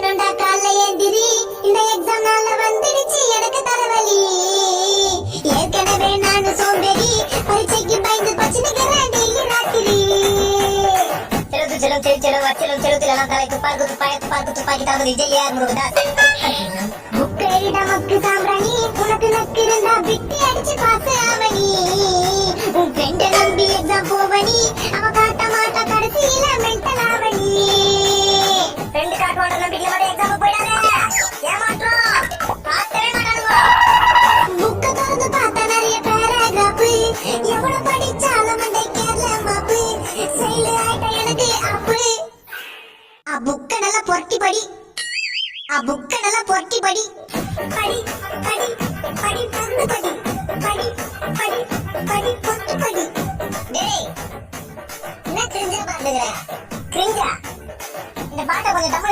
எந்திரிக்கணும்டா காலைல எந்திரி, இந்த எக்ஸாம் நாள்ல வந்துடுச்சு எனக்கு தலைவலி. ஏற்கனவே நானு சோம்பேறி, பரீட்சைக்கு பயந்து பச்சினுக்கிறேன் டெய்லி ராத்திரி. செலுத்து செலுத்திலாம் தலை துப்பாக்கு துப்பாக்கி தாமதி ஜெய்யார் முருகதாஸ். புக் எழுத மக்கு சாம்பிராணி, உனக்கு நக்கு இருந்தா பிட்டி அடிச்சு பாஸ் ஆவணி. உன் ஃப்ரெண்ட நம்பி எக்ஸாம் போவனி, அவ காட்ட மாட்டா கடைசியில மென்டல் ஆவணி. ஃப்ரெண்ட் காட்ட மாட்டா நம்பிக்கை மட்டும் எக்ஸாம் போயிடாதே, ஏமாற்றம் காட்டவே மாட்டானுங்க. புக்க திறந்து பார்த்தா நிறைய பேராகிராஃப், எவ்வளவு படிச்சாலும் மண்டை கேரள மாப்பு. செயலு ஆயிட்ட எனக்கு அப்பு. புக்க நல்லா பொருட்டி படி, புக்க நல்லா பொருட்டி படி. படி படி படி பொண்ணு படி, படி படி படி பொண்ணு படி. டேய் என்ன கிரிஞ்சா பாத்துக்கிற? கிரிஞ்சா? இந்த பாட்டை கொஞ்சம் தமிழ்